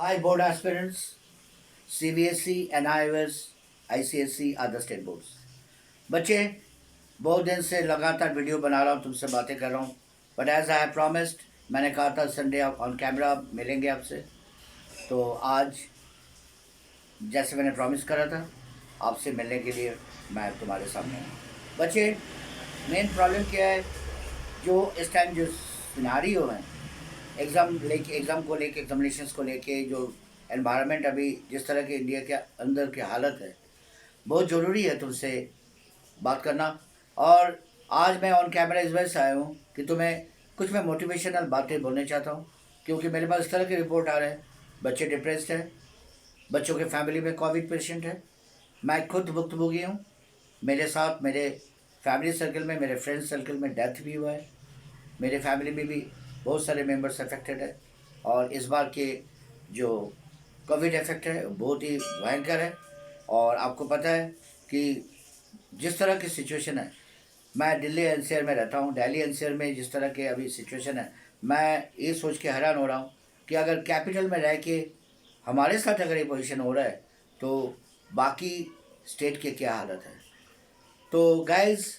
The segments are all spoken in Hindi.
Hi, board aspirants. CBSE, NIOS, ICSE are the state boards. बच्चे, बहुत दिन से लगातार वीडियो बना रहा हूँ, तुमसे बातें कर रहा हूँ, but as I have promised, मैंने कहा था संडे ऑन कैमरा मिलेंगे आपसे। तो आज जैसे मैंने प्रॉमिस करा था, आपसे मिलने के लिए मैं तुम्हारे सामने हूँ। बच्चे, मेन प्रॉब्लम क्या है, जो इस टाइम जो सिनारियो है एग्ज़ाम को लेके, एग्जामिनेशंस को लेके, जो एनवायरनमेंट अभी जिस तरह के इंडिया के अंदर की हालत है, बहुत ज़रूरी है तुमसे बात करना। और आज मैं ऑन कैमरा इस वजह से आया हूँ कि तुम्हें कुछ मैं मोटिवेशनल बातें बोलना चाहता हूँ, क्योंकि मेरे पास इस तरह की रिपोर्ट आ रहे हैं, बच्चे डिप्रेस्ड हैं, बच्चों के फैमिली में कोविड पेशेंट है। मैं खुद भुक्तभोगी हूँ, मेरे साथ मेरे फैमिली सर्कल में, मेरे फ्रेंड सर्कल में डेथ भी हुआ है, मेरे फैमिली में भी बहुत सारे मेंबर्स अफेक्टेड है। और इस बार के जो कोविड इफेक्ट है बहुत ही भयंकर है। और आपको पता है कि जिस तरह की सिचुएशन है, मैं दिल्ली एनसीआर में रहता हूँ, दिल्ली एनसीआर में जिस तरह के अभी सिचुएशन है, मैं ये सोच के हैरान हो रहा हूँ कि अगर कैपिटल में रह के हमारे साथ अगर ये पोजीशन हो रहा है, तो बाकी स्टेट के क्या हालत है। तो गाइज,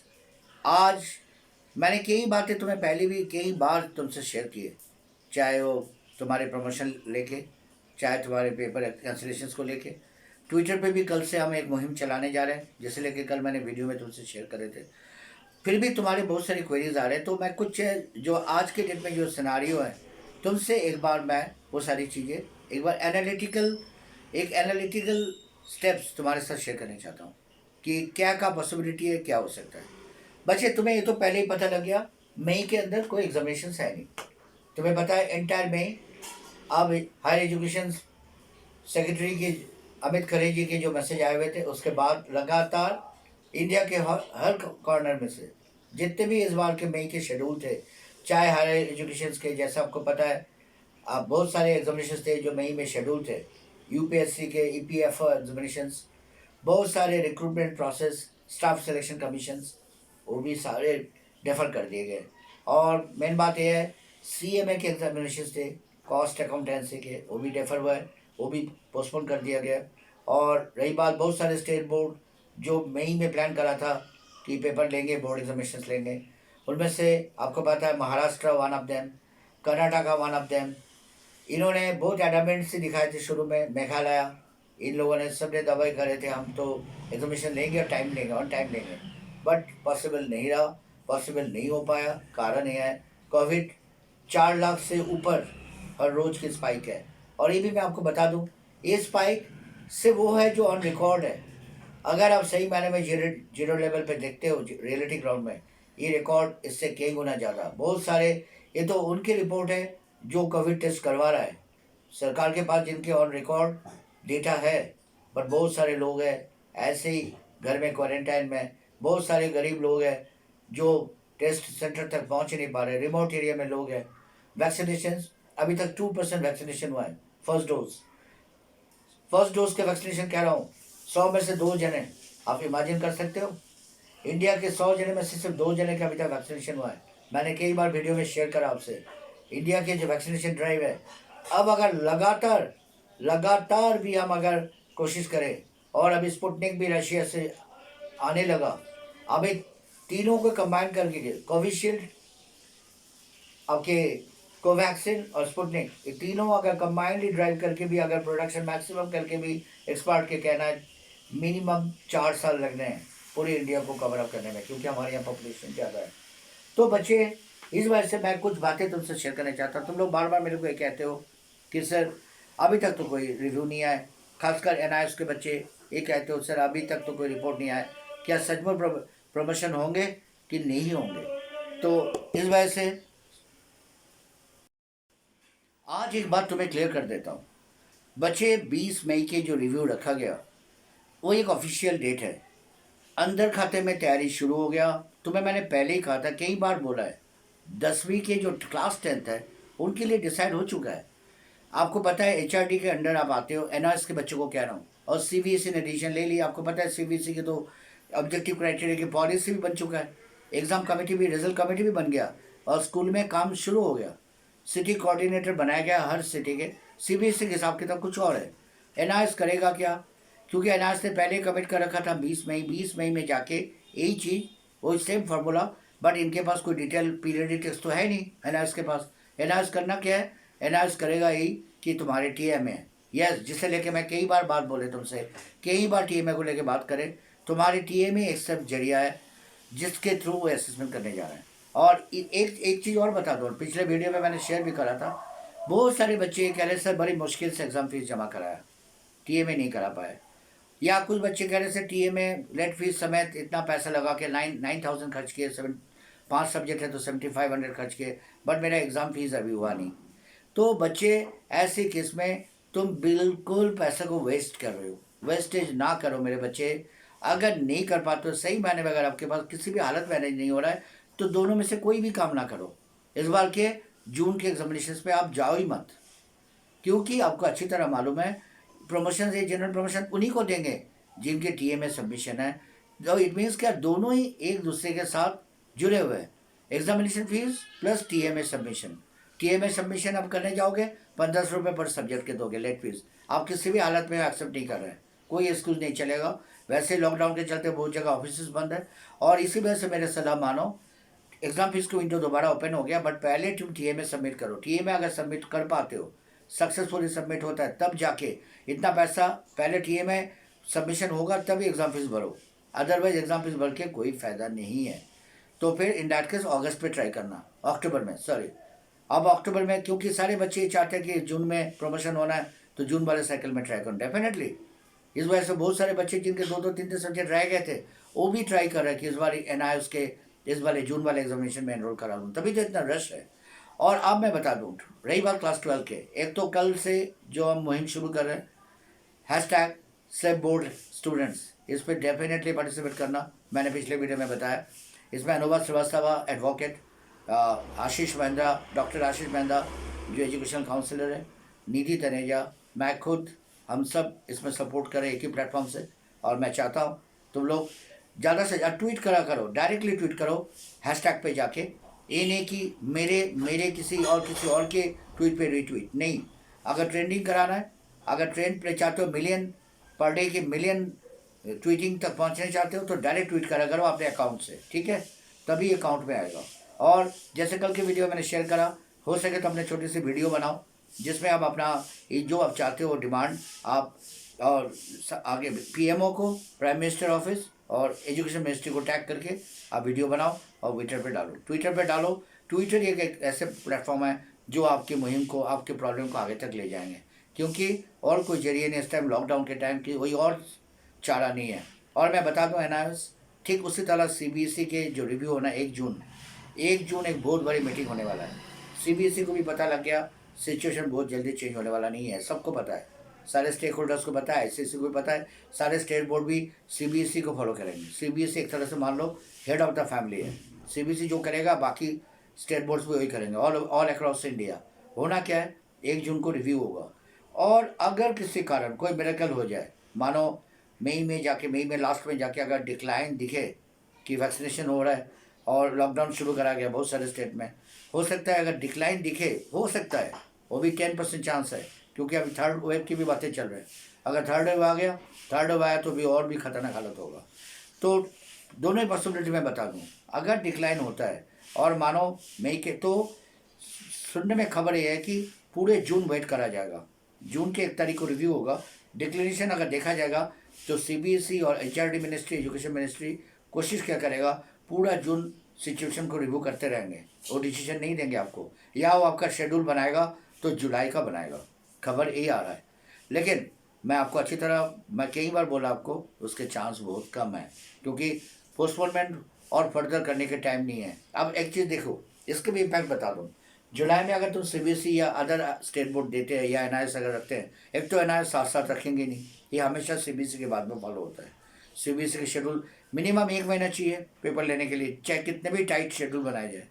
आज मैंने कई बातें तुम्हें पहले भी कई बार तुमसे शेयर की है, चाहे वो तुम्हारे प्रमोशन लेके, चाहे तुम्हारे पेपर कैंसिलेशंस को लेके। ट्विटर पे भी कल से हम एक मुहिम चलाने जा रहे हैं, जिसे लेके कल मैंने वीडियो में तुमसे शेयर करे थे। फिर भी तुम्हारे बहुत सारी क्वेरीज आ रहे हैं, तो मैं कुछ जो आज के डेट में जो सिनारियो है, तुमसे एक बार मैं वो सारी चीज़ें एक बार एनालिटिकल स्टेप्स तुम्हारे साथ शेयर करना चाहता हूँ कि क्या क्या पॉसिबिलिटी है, क्या हो सकता है। बच्चे, तुम्हें ये तो पहले ही पता लग गया, मई के अंदर कोई एग्जामिनेशन है नहीं। तुम्हें पता है एंटायर मई अब हायर एजुकेशन सेक्रेटरी के अमित खरे जी के जो मैसेज आए हुए थे, उसके बाद लगातार इंडिया के हर कॉर्नर में से जितने भी इस बार के मई के शेड्यूल थे, चाहे हायर एजुकेशन के, जैसा आपको पता है, आप बहुत सारे एग्जामिनेशन थे जो मई में शेड्यूल थे, यूपीएससी के, ईपीएफ एग्जामिनेशन, बहुत सारे recruitment process, staff selection commissions, वो भी सारे डेफर कर दिए गए। और मेन बात यह है, सीएमए के एग्जामिनेशन थे, कॉस्ट अकाउंटेंसी के, वो भी डेफर हुआ है, वो भी पोस्टपोन कर दिया गया। और रही बात बहुत सारे स्टेट बोर्ड जो मई में प्लान करा था कि पेपर लेंगे, बोर्ड एग्जामिनेशन लेंगे, उनमें से आपको पता है Maharashtra one of them, Karnataka one of them, इन्होंने बहुत एडामेंट से दिखाए थे शुरू में, मेघालय, इन लोगों ने सबने दवाई करे थे हम तो एग्जामिनेशन लेंगे और टाइम लेंगे, ऑन टाइम लेंगे, बट पॉसिबल नहीं रहा, पॉसिबल नहीं हो पाया। कारण यह है, कोविड 4 लाख से ऊपर हर रोज़ की स्पाइक है। और ये भी मैं आपको बता दूं, ये स्पाइक से वो है जो ऑन रिकॉर्ड है। अगर आप सही मायने में जीरो लेवल पे देखते हो रियलिटी ग्राउंड में, ये रिकॉर्ड इससे कई गुना ज़्यादा, बहुत सारे, ये तो उनकी रिपोर्ट है जो कोविड टेस्ट करवा रहा है, सरकार के पास जिनके ऑन रिकॉर्ड डेटा है। बट बहुत सारे लोग हैं ऐसे ही घर में क्वारंटाइन में, बहुत सारे गरीब लोग हैं जो टेस्ट सेंटर तक पहुंच नहीं पा रहे, रिमोट एरिया में लोग हैं। वैक्सीनेशन अभी तक 2% वैक्सीनेशन हुआ है, फर्स्ट डोज के वैक्सीनेशन कह रहा हूँ, 100 में से 2 जने, आप इमेजिन कर सकते हो, इंडिया के 100 जने में से सिर्फ 2 जने का अभी तक वैक्सीनेशन हुआ है। मैंने कई बार वीडियो में शेयर करा आपसे, इंडिया के जो वैक्सीनेशन ड्राइव है, अब अगर लगातार लगातार भी हम अगर कोशिश करें, और अभी स्पुतनिक भी रशिया से आने लगा, अभी तीनों को कंबाइन करके, कोविशील्ड, आपके कोवैक्सिन और स्पुतनिक, ये तीनों अगर कंबाइंडली ड्राइव करके भी, अगर प्रोडक्शन मैक्सिमम करके भी, एक्सपर्ट के कहना है मिनिमम 4 साल लगने हैं पूरी इंडिया को कवर अप करने में, क्योंकि हमारे यहाँ पॉपुलेशन ज़्यादा है। तो बच्चे, इस वजह से मैं कुछ बातें तुमसे शेयर करना चाहता हूँ। तुम लोग बार बार मेरे को ये कहते हो कि सर अभी तक तो कोई रिव्यू नहीं आया, खासकर एनआईएस के बच्चे ये कहते हो सर अभी तक तो कोई रिपोर्ट नहीं आया, क्या सचमुच प्रमोशन होंगे कि नहीं होंगे। तो इस वजह से आज एक बात तुम्हें क्लियर कर देता हूँ। बच्चे, 20 मई के जो रिव्यू रखा गया वो एक ऑफिशियल डेट है, अंदर खाते में तैयारी शुरू हो गया। तुम्हें मैंने पहले ही कहा था, कई बार बोला है, 10वीं के जो क्लास 10th है उनके लिए डिसाइड हो चुका है। आपको पता है एचआरडी के अंडर आप आते हो, एनआरएस के बच्चों को कह रहा हूँ, और सीबीएसई ने एडिशन ले लिया। आपको पता है सीबीएसई के तो ऑब्जेक्टिव क्राइटेरिया की पॉलिसी भी बन चुका है, एग्ज़ाम कमेटी भी, रिजल्ट कमेटी भी बन गया, और स्कूल में काम शुरू हो गया। सिटी कोऑर्डिनेटर बनाया गया हर सिटी के, सीबीएसई के हिसाब किताब कुछ और है। एनआईएस करेगा क्या? क्योंकि एनआईएस ने पहले कमिट कर रखा था 20 मई में जाके यही चीज़, वो सेम फार्मूला, बट इनके पास कोई डिटेल पीरियड टेक्स्ट तो है नहीं एनआईएस के पास। एनआईएस करना क्या है? एनआईएस करेगा यही कि तुम्हारे टीएमए, यस, जिसे लेके मैं कई बार बात बोले तुमसे, कई बार टीएमए को लेके बात करें, तुम्हारे टीएमए एक सब जरिया है जिसके थ्रू वो असेसमेंट करने जा रहे हैं। और एक चीज़ और बता दो, पिछले वीडियो में मैंने शेयर भी करा था, बहुत सारे बच्चे कह रहे सर बड़ी मुश्किल से एग्ज़ाम फीस जमा कराया, टीएमए नहीं करा पाए, या कुछ बच्चे कह रहे थे टीएमए लेट फीस समेत इतना पैसा लगा के 9,000 खर्च किए, 5 सब्जेक्ट है तो 7,500 खर्च किए, बट मेरा एग्ज़ाम फीस अभी हुआ नहीं। तो बच्चे ऐसे केस में तुम बिल्कुल पैसे को वेस्ट कर रहे हो, वेस्टेज ना करो मेरे बच्चे। अगर नहीं कर पाते हो सही मायने में, अगर आपके पास किसी भी हालत मैनेज नहीं हो रहा है तो दोनों में से कोई भी काम ना करो। इस बार के जून के एग्जामिनेशन पे आप जाओ ही मत, क्योंकि आपको अच्छी तरह मालूम है प्रमोशन से जनरल प्रमोशन उन्हीं को देंगे जिनके टीएमए सबमिशन है। तो इट मीन्स क्या दोनों ही एक दूसरे के साथ जुड़े हुए हैं, examination fees plus TMA submission. TMA submission आप करने जाओगे 1500 रुपये पर सब्जेक्ट के दोगे लेट फीस, आप किसी भी हालत में एक्सेप्ट नहीं कर रहे हैं, कोई एक्सक्यूज नहीं चलेगा। वैसे लॉकडाउन के चलते बहुत जगह ऑफिस बंद है, और इसी वजह से मेरे सलाह मानो, एग्जाम फीस की विंडो दोबारा ओपन हो गया, बट पहले तुम टीएमए सबमिट करो। टीएमए अगर सबमिट कर पाते हो, सक्सेसफुली सबमिट होता है, तब जाके इतना पैसा, पहले टीएमए सबमिशन होगा तभी एग्ज़ाम फीस भरो, अदरवाइज एग्ज़ाम फीस भर के कोई फ़ायदा नहीं है। तो फिर इन दैट केस अगस्त पे ट्राई करना, अक्टूबर में, सॉरी अब अक्टूबर में, क्योंकि सारे बच्चे चाहते हैं कि जून में प्रमोशन होना है, तो जून वाले साइकिल में ट्राई करो डेफिनेटली। इस वजह से बहुत सारे बच्चे जिनके 2-2 3-3 सब्जेक्ट रह गए थे, वो भी ट्राई कर रहे हैं कि इस बार एनआईएस के इस वाले जून वाले एग्जामिनेशन में एनरोल करा दूँ, तभी तो इतना रश है। और अब मैं बता दूँ, रही बात क्लास 12 के, एक तो कल से जो हम मुहिम शुरू कर रहे हैं, हैशटैग सेव बोर्ड स्टूडेंट्स, इस पर डेफिनेटली पार्टिसिपेट करना। मैंने पिछले वीडियो में बताया, इसमें अनुभव श्रीवास्तव एडवोकेट, आशीष महिंद्रा, डॉक्टर आशीष महिंद्रा जो एजुकेशनल काउंसलर है, निधि तनेजा, मैं खुद, हम सब इसमें सपोर्ट करें एक ही प्लेटफॉर्म से। और मैं चाहता हूँ तुम लोग ज़्यादा से ज़्यादा ट्वीट करा करो, डायरेक्टली ट्वीट करो हैशटैग पे जाके, ये नहीं कि मेरे किसी और के ट्वीट पे रीट्वीट नहीं। अगर ट्रेंडिंग कराना है, अगर ट्रेंड पे चाहते हो मिलियन पर डे के मिलियन ट्वीटिंग तक पहुंचने चाहते हो, तो डायरेक्ट ट्वीट करा करो अपने अकाउंट से, ठीक है, तभी अकाउंट में आएगा। और जैसे कल के वीडियो मैंने शेयर करा, हो सके तो अपने छोटी सी वीडियो बनाओ जिसमें आप अपना जो आप चाहते हो डिमांड आप, और आगे पीएमओ को, प्राइम मिनिस्टर ऑफिस और एजुकेशन मिनिस्ट्री को टैग करके आप वीडियो बनाओ और ट्विटर पे डालो, ट्विटर पे डालो। ट्विटर एक ऐसे प्लेटफॉर्म है जो आपकी मुहिम को, आपके प्रॉब्लम को आगे तक ले जाएंगे, क्योंकि और कोई जरिए नहीं इस टाइम लॉकडाउन के टाइम की, कोई और चारा नहीं है। और मैं बता दूं एनआईएस ठीक उसी तरह सीबीएसई के जो रिव्यू होना 1 जून एक बहुत बड़ी मीटिंग होने वाला है। सीबीएसई को भी पता लग गया सिचुएशन बहुत जल्दी चेंज होने वाला नहीं है, सबको पता है, सारे स्टेक होल्डर्स को पता है, आईसीएसई को भी पता है, सारे स्टेट बोर्ड भी सीबीएसई को फॉलो करेंगे। सीबीएसई एक तरह से मान लो हेड ऑफ द फैमिली है, सीबीएसई जो करेगा बाकी स्टेट बोर्ड्स भी वही करेंगे, ऑल अक्रॉस इंडिया। होना क्या है, 1 जून को रिव्यू होगा, और अगर किसी कारण कोई मिरेकल हो जाए, मानो मई में लास्ट में जाके अगर डिक्लाइन दिखे कि वैक्सीनेशन हो रहा है और लॉकडाउन शुरू करा गया बहुत सारे स्टेट में, हो सकता है अगर डिक्लाइन दिखे, हो सकता है वो भी 10% चांस है, क्योंकि अभी थर्ड वेव की भी बातें चल रही है। अगर थर्ड वेव आ गया, तो भी और भी खतरनाक हालत होगा। तो दोनों ही पॉसिबिलिटी मैं बता दूँ, अगर डिक्लाइन होता है और मानो मई के, तो सुनने में खबर ये है कि पूरे जून वेट करा जाएगा, जून के 1 तारीख को रिव्यू होगा। डिक्लेरेशन अगर देखा जाएगा तो सीबीएसई और एचआरडी मिनिस्ट्री, एजुकेशन मिनिस्ट्री कोशिश क्या करेगा, पूरा जून सिचुएशन को रिव्यू करते रहेंगे, वो डिसीजन नहीं देंगे आपको, या वो आपका शेड्यूल बनाएगा तो जुलाई का बनाएगा, खबर यही आ रहा है। लेकिन मैं आपको अच्छी तरह, मैं कई बार बोला आपको, उसके चांस बहुत कम है, क्योंकि पोस्टपोनमेंट और फर्दर करने के टाइम नहीं है। अब एक चीज़ देखो, इसके भी इम्पैक्ट बता दूँ, जुलाई में अगर तुम सीबीएसई या अदर स्टेट बोर्ड देते हैं या एनआईएस अगर रखते हैं, एक तो एनआईएस साथ साथ रखेंगे नहीं, ये हमेशा सीबीएसई के बाद में फॉलो होता है। सीबीएसई का शेड्यूल मिनिमम 1 महीना चाहिए पेपर लेने के लिए, चाहे कितने भी टाइट शेड्यूल बनाया जाए,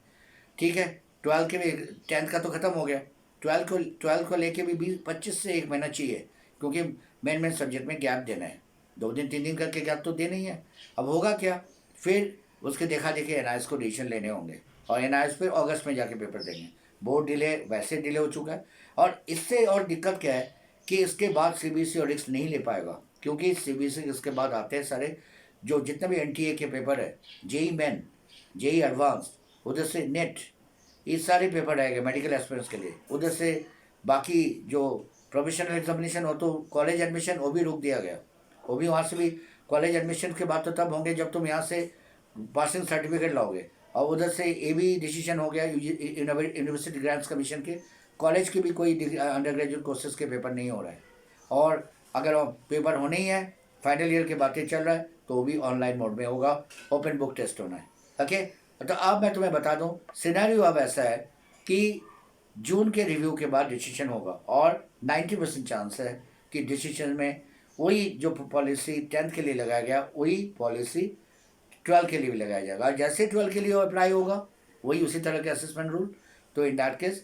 ठीक है। 12 के भी, 10th का तो ख़त्म हो गया, 12 को लेके भी 20-25 से 1 महीना चाहिए, क्योंकि मेन सब्जेक्ट में गैप देना है, 2 दिन 3 दिन करके गैप तो देना ही है। अब होगा क्या, फिर उसके देखा देखी एनआईएस को डिसीजन लेने होंगे, और एनआईएस फिर अगस्त में जाके पेपर देंगे। बहुत डिले, वैसे डिले हो चुका है, और इससे और दिक्कत क्या है कि इसके बाद सीबीएसई और रिस्क नहीं ले पाएगा, क्योंकि सीबीएसई इसके बाद आते हैं सारे जो जितने भी एनटीए के पेपर है, जेई मेन, जेई एडवांस, उधर से नेट, ये सारे पेपर रहेंगे मेडिकल एस्पिरेंट्स के लिए। उधर से बाकी जो प्रोफेशनल एग्जामिनेशन हो तो कॉलेज एडमिशन वो भी रोक दिया गया, वो भी वहाँ से भी कॉलेज एडमिशन के बाद तो तब होंगे जब तुम यहाँ से पासिंग सर्टिफिकेट लाओगे। और उधर से ये भी डिसीजन हो गया यूनिवर्सिटी ग्रांट्स कमीशन के, कॉलेज के भी कोई अंडर ग्रेजुएट कोर्सेज के पेपर नहीं हो रहे हैं। और अगर पेपर होने ही है, फाइनल ईयर की बातें चल रहा है, तो वो भी ऑनलाइन मोड में होगा, ओपन बुक टेस्ट होना है। ओके, तो अब मैं तुम्हें बता दूं सिनेरियो अब ऐसा है कि जून के रिव्यू के बाद डिसीजन होगा, और 90% चांस है कि डिसीजन में वही जो पॉलिसी 10th के लिए लगाया गया वही पॉलिसी 12 के लिए भी लगाया जाएगा। जैसे 12 के लिए अप्लाई होगा वही उसी तरह के असेसमेंट रूल। तो इन दैट केस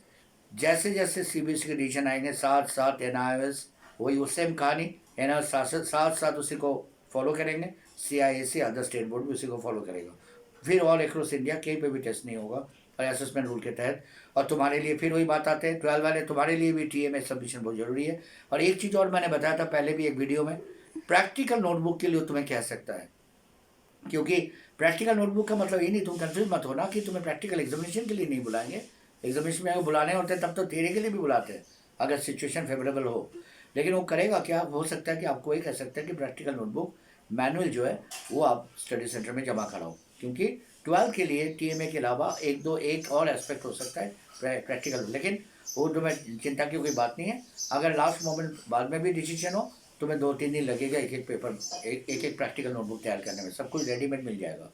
जैसे जैसे सीबीएसई के डिसीजन आएंगे साथ साथ एनआईएस वही उस सेम कहानी, एनआईएस साथ साथ उसी को फॉलो करेंगे, सीआईएससी अदर स्टेट बोर्ड भी उसी को फॉलो करेगा। फिर ऑल अक्रॉस इंडिया कहीं पे भी टेस्ट नहीं होगा और असेसमेंट रूल के तहत। और तुम्हारे लिए फिर वही बात आते हैं 12 वाले, तुम्हारे लिए भी टीएमए सबमिशन बहुत ज़रूरी है। और एक चीज़ और मैंने बताया था पहले भी एक वीडियो में, प्रैक्टिकल नोटबुक के लिए तुम्हें कह सकता है, क्योंकि प्रैक्टिकल नोटबुक का मतलब ये नहीं, तुम कंफ्यूज मत होना कि तुम्हें प्रैक्टिकल एग्जामिनेशन के लिए नहीं बुलाएंगे। एग्जामिनेशन में अगर बुलाने होते हैं तब तो थ्योरी के लिए भी बुलाते हैं अगर सिचुएशन फेवरेबल हो। लेकिन वो करेगा क्या, हो सकता है कि आपको ये कह सकता है कि प्रैक्टिकल नोटबुक मैनुअल जो है वो आप स्टडी सेंटर में जमा कराओ, क्योंकि 12 के लिए टीएमए के अलावा एक और एस्पेक्ट हो सकता है प्रैक्टिकल। लेकिन वो जो मैं चिंता की कोई बात नहीं है, अगर लास्ट मोमेंट बाद में भी डिसीजन हो तुम्हें 2-3 दिन लगेगा एक एक पेपर एक प्रैक्टिकल नोटबुक तैयार करने में। सब कुछ रेडीमेड मिल जाएगा,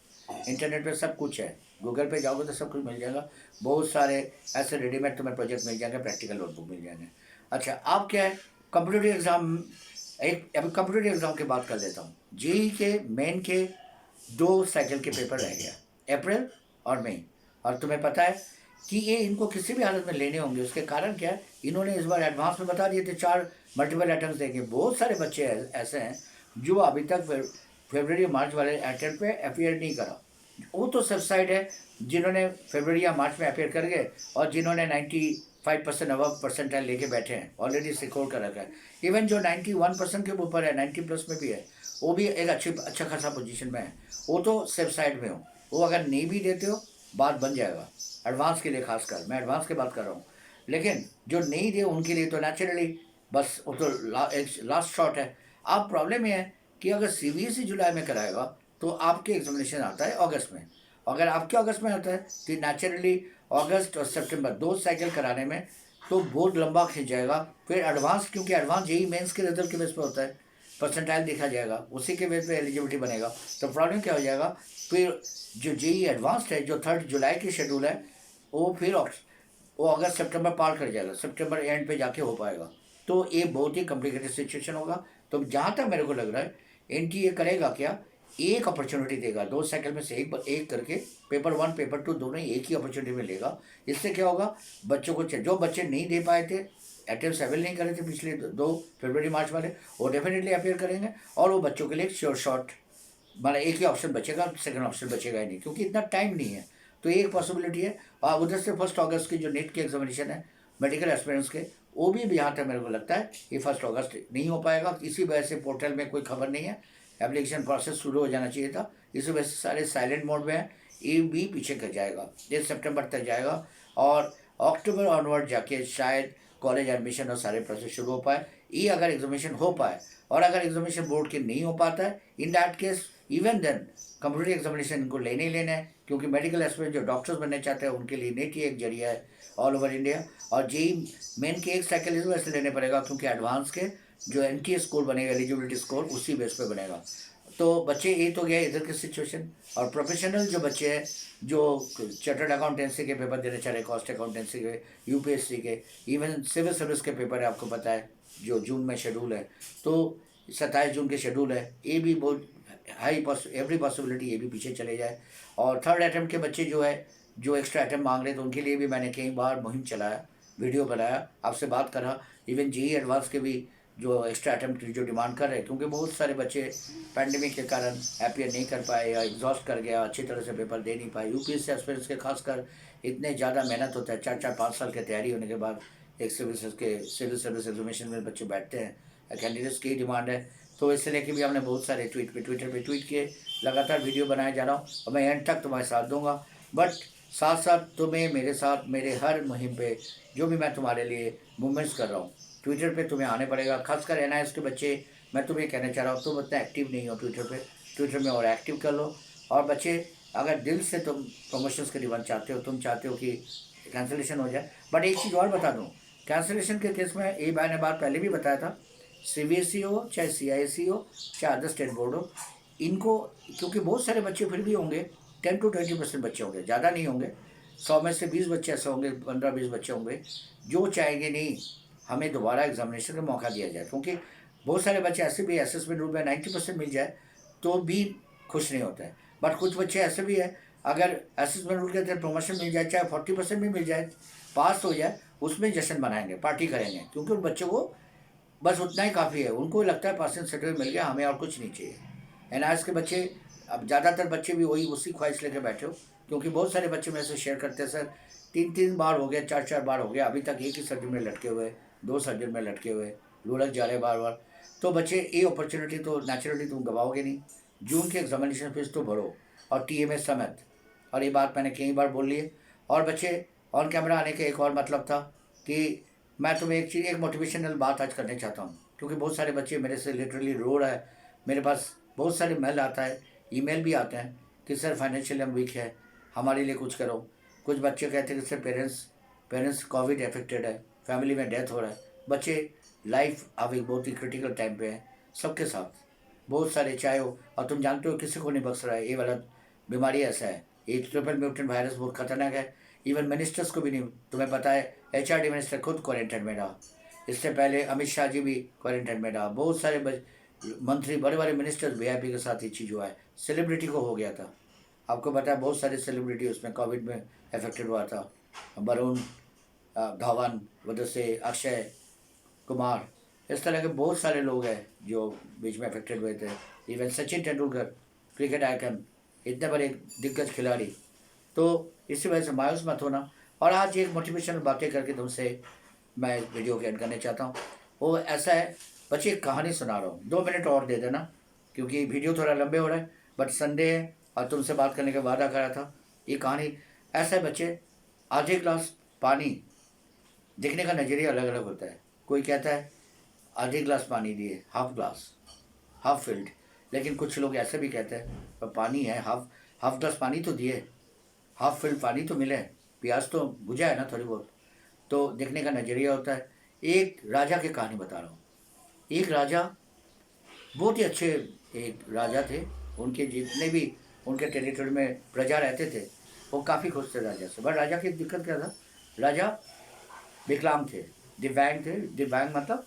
इंटरनेट पे सब कुछ है, गूगल पे जाओगे तो सब कुछ मिल जाएगा। बहुत सारे ऐसे रेडीमेड तुम्हें प्रोजेक्ट मिल जाएंगे, प्रैक्टिकल नोटबुक मिल जाएंगे। अच्छा, अब क्या है, कंप्यूटर एग्ज़ाम, एक अभी कंप्यूटर एग्ज़ाम की बात कर लेता हूँ। जेई के मेन के 2 साइकिल के पेपर रह गया, अप्रैल और मई। और तुम्हें पता है कि ये इनको किसी भी हालत में लेने होंगे। उसके कारण क्या है, इन्होंने इस बार एडवांस में बता दिए थे 4 मल्टीपल अटैम्प्ट देंगे। बहुत सारे बच्चे ऐसे हैं जो अभी तक फरवरी मार्च वाले अटैम्प्ट पे अपियर नहीं करा। वो तो सेफ साइड है जिन्होंने फरवरी या मार्च में अपियर कर गए और जिन्होंने 95% अबव परसेंटाइल लेके बैठे हैं, ऑलरेडी सिक्योर कर रखा है। इवन जो 91% के ऊपर है, 90+ में भी है, वो भी एक अच्छा खासा पोजीशन में है। वो तो सेफ साइड में हो, वो अगर नहीं भी देते हो बात बन जाएगा। एडवांस के लिए खासकर मैं एडवांस की बात कर रहा हूँ, लेकिन जो नहीं दे उनके लिए तो नेचुरली बस वो तो एक लास्ट शॉट है। अब प्रॉब्लम ये है कि अगर सीबीएसई जुलाई में कराएगा तो आपके एग्जामिनेशन आता है अगस्त में। अगर आपके अगस्त में आता है तो नेचुरली अगस्त और सितंबर 2 साइकिल कराने में तो बहुत लंबा खिंच जाएगा। फिर एडवांस, क्योंकि एडवांस जेई मेंस के रिजल्ट के बेस पर होता है, परसेंटाइल देखा जाएगा, उसी के बेस पे एलिजिबिलिटी बनेगा। तो प्रॉब्लम क्या हो जाएगा, फिर जो जेई एडवांस्ड है जो 3 जुलाई की शेड्यूल है वो फिर वो अगस्त सितंबर पार कर जाएगा, सितंबर एंड पे जाके हो पाएगा। तो ये बहुत ही कॉम्प्लिकेटेड सिचुएशन होगा। तो जहाँ तक मेरे को लग रहा है एनटीए करेगा क्या, एक अपॉर्चुनिटी देगा 2 साइकिल में से एक करके, पेपर 1 पेपर 2 दोनों ही एक ही अपॉर्चुनिटी में लेगा। इससे क्या होगा, बच्चों को जो बच्चे नहीं दे पाए थे, अटेम्प्ट अवेल नहीं करे थे पिछले 2 फरवरी मार्च वाले, वो डेफिनेटली अपेयर करेंगे। और वो बच्चों के लिए श्योर शॉट, मतलब एक ही ऑप्शन बचेगा, सेकंड ऑप्शन बचेगा ही नहीं, क्योंकि इतना टाइम नहीं है। तो एक पॉसिबिलिटी है। और उधर से 1 अगस्त की जो नेट की एग्जामिनेशन है मेडिकल एस्पिरेंट्स के, वो भी यहाँ तक मेरे को लगता है कि 1 अगस्त नहीं हो पाएगा। इसी वजह से पोर्टल में कोई खबर नहीं है, एप्लीकेशन प्रोसेस शुरू हो जाना चाहिए था, इसी वजह से सारे साइलेंट मोड में है। ये भी पीछे कर जाएगा, ये सितंबर तक जाएगा और अक्टूबर ऑनवर्ड जाके शायद कॉलेज एडमिशन और सारे प्रोसेस शुरू हो पाए। ये अगर एग्जामिनेशन हो पाए, और अगर एग्जामिनेशन बोर्ड के नहीं हो पाता है, in that case even then computer examination इनको लेने ही लेना है, क्योंकि मेडिकल एस्पिरेंट जो डॉक्टर्स बनने चाहते हैं उनके लिए नेट ही एक जरिया है ऑल ओवर इंडिया। और जेई मेन के एक साइकिल इस वजह से लेने पड़ेगा क्योंकि एडवांस के जो एनटीए स्कोर बनेगा, एलिजिबिलिटी स्कोर, उसी बेस पे बनेगा। तो बच्चे ये तो गया इधर की सिचुएशन। और प्रोफेशनल जो बच्चे हैं जो चार्टर्ड अकाउंटेंसी के पेपर देने चाह रहे, कॉस्ट अकाउंटेंसी के, यूपीएससी के, इवन सिविल सर्विस के पेपर है, आपको पता है जो जून में शेड्यूल है, तो 27 जून के शेड्यूल है। ये भी बहुत एवरी पॉसिबिलिटी ये भी पीछे चले जाए। और 3rd अटैम्प्ट के बच्चे जो है जो एक्स्ट्रा अटैम्प्ट मांग रहे, तो उनके लिए भी मैंने कई बार मुहिम चलाया, वीडियो बनाया, आपसे बात करा। इवन जेई एडवांस के भी जो एक्स्ट्रा अटैम्प्ट जो डिमांड कर रहे हैं, क्योंकि बहुत सारे बच्चे पैंडेमिक के कारण अपियर नहीं कर पाए या एग्जॉस्ट कर गया, अच्छी तरह से पेपर दे नहीं पाए। यूपीएससी एस्पिरेंट्स के खासकर इतने ज़्यादा मेहनत होता है, 4-4-5 साल की तैयारी होने के बाद एक सिविल सर्विस एग्जामिनेशन में बच्चे बैठते हैं, कैंडिडेट्स की डिमांड है, तो इसे लेके भी हमने बहुत सारे ट्विटर पे ट्वीट किए, लगातार वीडियो बनाए जा रहा हूँ और मैं एंड तक तुम्हारे साथ दूंगा। बट साथ साथ तुम्हें मेरे साथ मेरे हर मुहिम पे जो भी मैं तुम्हारे लिए मूवमेंट्स कर रहा हूँ, ट्विटर पे तुम्हें आने पड़ेगा। खासकर एनआईएस के बच्चे, मैं तुम्हें कहना चाह रहा हूँ, तुम उतना एक्टिव नहीं हो ट्विटर पे, ट्विटर में और एक्टिव कर लो। और बच्चे, अगर दिल से तुम प्रमोशंस की डिमांड चाहते हो, तुम चाहते हो कि कैंसिलेशन हो जाए, बट एक चीज़ और बता दूँ, कैंसिलेशन के केस में ये मैंने बात पहले भी बताया था, सीबीएसई हो चाहे सीआईएसई हो चाहे अदर स्टेट बोर्ड हो, इनको, क्योंकि बहुत सारे बच्चे फिर भी होंगे, 10 to 20% बच्चे होंगे, ज़्यादा नहीं होंगे, 100 में से 20 बच्चे ऐसे होंगे, 15-20 बच्चे होंगे जो चाहेंगे नहीं हमें दोबारा एग्जामिनेशन का मौका दिया जाए। क्योंकि बहुत सारे बच्चे ऐसे भी असेसमेंट रूल में 90% मिल जाए तो भी खुश नहीं होता है, बट कुछ बच्चे ऐसे भी है, अगर असेसमेंट रूल के तहत प्रमोशन मिल जाए, चाहे 40% भी मिल जाए, पास हो जाए, उसमें जश्न मनाएंगे, पार्टी करेंगे, क्योंकि उन बच्चों को बस उतना ही काफ़ी है, उनको लगता है पासिंग सर्टिफिकेट मिल गया, हमें और कुछ नहीं चाहिए। एनआईएस के बच्चे, अब ज़्यादातर बच्चे भी वही उसी ख्वाहिश लेकर बैठे हो, क्योंकि बहुत सारे बच्चे मेरे से शेयर करते हैं, सर 3-3 बार हो गया, 4-4 बार हो गया, अभी तक एक ही सब्जेक्ट में लटके हुए, 2 सब्जेक्ट में लटके हुए, लुढ़क जा रहे बार बार। तो बच्चे, ये अपॉर्चुनिटी तो नेचुरली तुम गवाओगे नहीं, जून के एग्जामिनेशन फीस तो भरो, और टीएमए समेत, और ये बात मैंने कई बार बोल ली है। और बच्चे, ऑन कैमरा आने का एक और मतलब था कि मैं तुम्हें एक चीज़, एक मोटिवेशनल बात आज करना चाहता हूँ, क्योंकि बहुत सारे बच्चे मेरे से लिटरली रो रहा है, मेरे पास बहुत सारे मेल आता है, ईमेल भी आते हैं कि सर फाइनेंशियल हम वीक है, हमारे लिए कुछ करो। कुछ बच्चे कहते हैं कि सर पेरेंट्स कोविड अफेक्टेड है, फैमिली में डेथ हो रहा है, बच्चे लाइफ अभी बहुत ही क्रिटिकल टाइम पे हैं, सबके साथ बहुत सारे चाहे हो, और तुम जानते हो किसी को नहीं बख्श रहा है, ये वाला बीमारी ऐसा है, ये ट्रिपल म्यूटेंट वायरस बहुत खतरनाक है, इवन मिनिस्टर्स को भी नहीं, तुम्हें पता है एचआरडी मिनिस्टर खुद क्वारंटाइन में रहा, इससे पहले अमित शाह जी भी क्वारंटाइन में रहा, बहुत सारे मंत्री, बड़े बड़े मिनिस्टर्स वीआईपी के साथ ये चीज़ हुआ है, सेलिब्रिटी को हो गया था, आपको पता है बहुत सारे सेलिब्रिटी उसमें कोविड में अफेक्टेड हुआ था, वरुण धवन, वजह से अक्षय कुमार, इस तरह के बहुत सारे लोग हैं जो बीच में अफेक्टेड हुए थे, even Sachin Tendulkar, cricket icon, इतने बड़े दिग्गज खिलाड़ी। तो इसी वजह से मायूस मत होना। और आज एक मोटिवेशनल बातें करके तुमसे मैं वीडियो के एंड करने चाहता हूँ। वो ऐसा है, बच्चे एक कहानी सुना रहा हूँ, 2 मिनट और दे देना, क्योंकि वीडियो थोड़ा लंबे हो रहा है, बट संडे है और तुमसे बात करने का वादा करा था। ये कहानी ऐसा है, बच्चे, आधे गिलास पानी, देखने का नज़रिया अलग अलग होता है, कोई कहता है आधे गिलास पानी दिए, हाफ ग्लास, हाफ फिल्ड, लेकिन कुछ लोग ऐसे भी कहते हैं पर पानी है, हाफ हाफ ग्लास पानी तो दिए, हाफ फिल्ड पानी तो मिले, प्यास तो बुझा है ना थोड़ी बहुत। तो देखने का नज़रिया होता है। एक राजा की कहानी बता रहा हूँ। एक राजा, बहुत ही अच्छे एक राजा थे, उनके जितने भी उनके टेरिटरी में प्रजा रहते थे वो काफ़ी खुश थे राजा से, बट राजा की दिक्कत क्या था, राजा विकलांग थे, दिव्यांग मतलब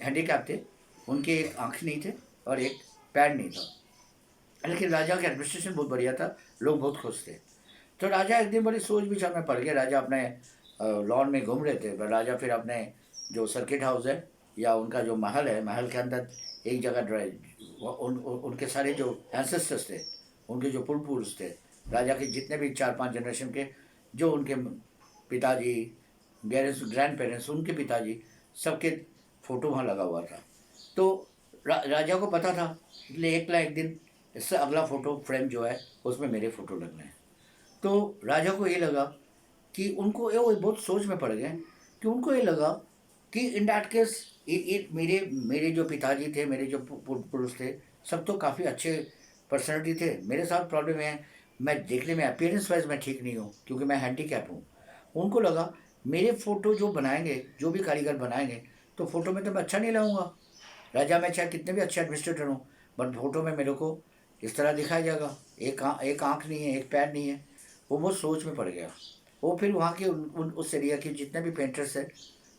हैंडीकैप थे, उनके एक आँख नहीं थे और एक पैर नहीं था, लेकिन राजा का एडमिनिस्ट्रेशन बहुत बढ़िया था, लोग बहुत खुश थे। तो राजा एक दिन बड़ी सोच विचार में पड़ गया, राजा अपने लॉन में घूम रहे थे, पर राजा फिर अपने जो सर्किट हाउस है या उनका जो महल है, महल के अंदर एक जगह उनके सारे जो एंसेस्टर्स थे, उनके जो पूर्व पुरुष थे, राजा के जितने भी 4-5 जनरेशन के, जो उनके पिताजी, ग्रैंड पेरेंट्स, उनके पिताजी, सबके फ़ोटो वहाँ लगा हुआ था। तो राजा को पता था, इसलिए एक ना एक दिन इससे अगला फ़ोटो फ्रेम जो है उसमें मेरे फ़ोटो लगने हैं। तो राजा को ये लगा कि उनको ये, वो बहुत सोच में पड़ गए कि उनको ये लगा कि इन डैट केस मेरे मेरे जो पिताजी थे, मेरे जो पुरुष थे, सब तो काफ़ी अच्छे पर्सनैलिटी थे, मेरे साथ प्रॉब्लम है, मैं देखने में अपीयरेंस वाइज मैं ठीक नहीं हूँ क्योंकि मैं हैंडीकैप हूँ। उनको लगा मेरे फ़ोटो जो बनाएंगे, जो भी कारीगर बनाएंगे, तो फ़ोटो में तो मैं अच्छा नहीं लगूँगा, राजा में चाहे कितने भी अच्छे एडमिनिस्ट्रेटर हूँ, बट फ़ोटो में मेरे को इस तरह दिखाया जाएगा, एक आँख नहीं है, एक पैर नहीं है। वो बहुत सोच में पड़ गया। वो फिर वहाँ के उस एरिया के जितने भी पेंटर्स हैं,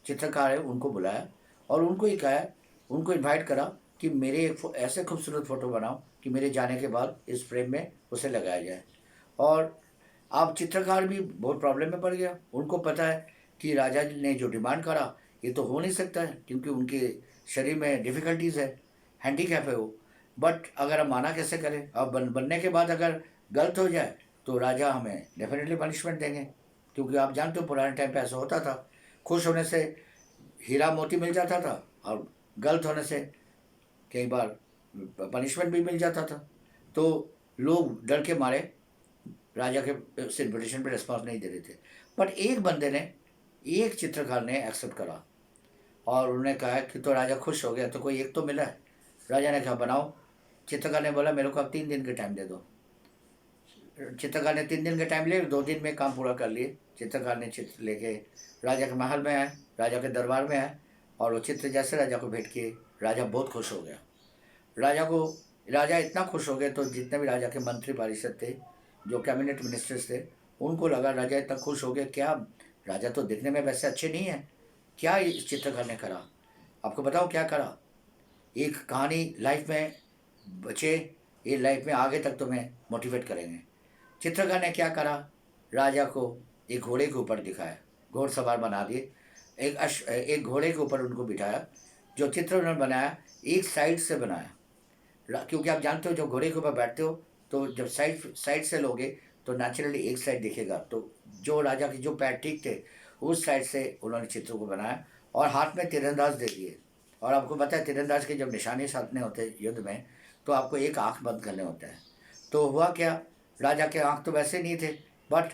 चित्रकार हैं, उनको बुलाया और उनको ये कहा, उनको इनवाइट करा कि मेरे एक ऐसे खूबसूरत फ़ोटो बनाओ कि मेरे जाने के बाद इस फ्रेम में उसे लगाया जाए। और अब चित्रकार भी बहुत प्रॉब्लम में पड़ गया, उनको पता है कि राजा ने जो डिमांड करा ये तो हो नहीं सकता है क्योंकि उनके शरीर में डिफ़िकल्टीज़ है, हैंडीकैप है वो। बट अगर हम माना कैसे करें, अब बनने के बाद अगर गलत हो जाए तो राजा हमें डेफिनेटली पनिशमेंट देंगे, क्योंकि आप जानते हो पुराने टाइम पे ऐसा होता था, खुश होने से हीरा मोती मिल जाता था और गलत होने से कई बार पनिशमेंट भी मिल जाता था। तो लोग डर के मारे राजा के इस इन्विटेशन पे रिस्पॉन्स नहीं दे रहे थे। बट एक बंदे ने, एक चित्रकार ने एक्सेप्ट करा और उन्होंने कहा कि तो राजा खुश हो गया, तो कोई एक तो मिला है। राजा ने कहा बनाओ। चित्रकार ने बोला मेरे को अब 3 दिन के टाइम दे दो। चित्रकार ने 3 दिन के टाइम लिए, 2 दिन में काम पूरा कर लिए। चित्रकार ने चित्र लेके राजा के महल में आए, राजा के दरबार में आए और वो चित्र जैसे राजा को भेंट किए, राजा बहुत खुश हो गया। राजा इतना खुश हो गए तो जितने भी राजा के मंत्री पारिषद थे, जो कैबिनेट मिनिस्टर्स थे, उनको लगा राजा इतना खुश हो गया, क्या राजा तो दिखने में वैसे अच्छे नहीं है, क्या इस चित्रकार ने करा। आपको बताओ क्या करा। एक कहानी लाइफ में बचे, ये लाइफ में आगे तक तुम्हें मोटिवेट करेंगे। चित्रकार ने क्या करा, राजा को एक घोड़े के ऊपर दिखाया, घोड़सवार बना दिए, एक घोड़े के ऊपर उनको बिठाया। जो चित्र उन्होंने बनाया एक साइड से बनाया, क्योंकि आप जानते हो जब घोड़े के ऊपर बैठते हो तो जब साइड साइड से लोगे तो नेचुरली एक साइड दिखेगा। तो जो राजा के जो पैर ठीक थे उस साइड से उन्होंने चित्र को बनाया और हाथ में तीरंदाज दे दिए। और आपको पता है तीरंदाज के जब निशाने साधने होते हैं युद्ध में तो आपको एक आंख बंद करने होते हैं। तो हुआ क्या, राजा के आंख तो वैसे नहीं थे, बट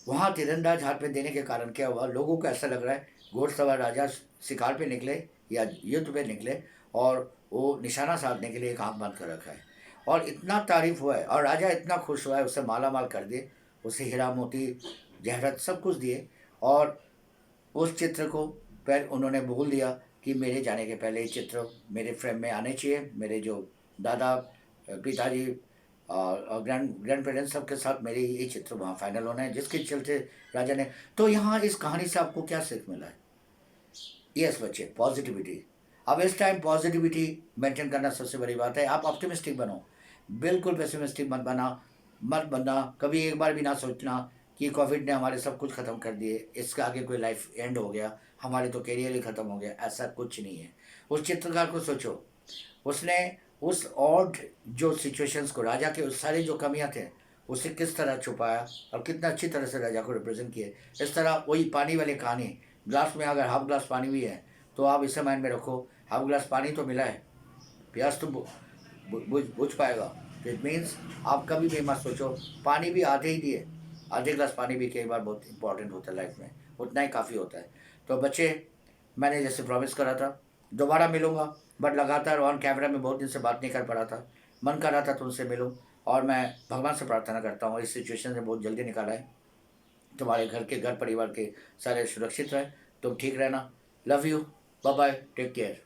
वहाँ तीरंदाज हाथ में देने के कारण क्या हुआ, लोगों को ऐसा लग रहा है घोड़सवार राजा शिकार पे निकले या युद्ध पे निकले और वो निशाना साधने के लिए एक आंख बंद कर रखा है। और इतना तारीफ हुआ है और राजा इतना खुश हुआ है, उसे माला माल कर दिए, उसे हीरा मोती जहरत सब कुछ दिए। और उस चित्र को फिर उन्होंने बोल दिया कि मेरे जाने के पहले ये चित्र मेरे फ्रेम में आने चाहिए, मेरे जो दादा पिताजी और ग्रैंड पेरेंट्स सबके साथ मेरे ये चित्र वहाँ फाइनल होना है, जिसके चलते राजा ने। तो यहाँ इस कहानी से आपको क्या सीख मिला है? यस बच्चे, पॉजिटिविटी। अब इस टाइम पॉजिटिविटी मेंटेन करना सबसे बड़ी बात है। आप ऑप्टिमिस्टिक बनो, बिल्कुल पेसिमिस्टिक मत बनना। कभी एक बार भी ना सोचना कि कोविड ने हमारे सब कुछ ख़त्म कर दिए, इसके आगे कोई लाइफ एंड हो गया, हमारे तो करियर ही ख़त्म हो गया, ऐसा कुछ नहीं है। उस चित्रकार को सोचो, उसने उस ऑड जो सिचुएशंस को, राजा के उस सारे जो कमियां थे उसे किस तरह छुपाया और कितना अच्छी तरह से राजा को रिप्रेजेंट किए। इस तरह वही पानी वाली कहानी, ग्लास में अगर हाफ ग्लास पानी भी है तो आप इसे माइंड में रखो, हाफ ग्लास पानी तो मिला है, प्यास तो बुझ पाएगा। तो इट मीन्स आप कभी भी मत सोचो, पानी भी आधे ही दिए, आधे ग्लास पानी भी कई बार बहुत इंपॉर्टेंट होता है लाइफ में, उतना ही काफ़ी होता है। तो बच्चे, मैंने जैसे प्रॉमिस करा था दोबारा मिलूँगा, बट लगातार ऑन कैमरा में बहुत दिन से बात नहीं कर पा रहा था, मन कर रहा था तुमसे मिलूँ। और मैं भगवान से प्रार्थना करता हूँ इस सिचुएशन से बहुत जल्दी निकाला है, तुम्हारे घर परिवार के सारे सुरक्षित रहे, तुम ठीक रहना। Love you, bye bye, take care.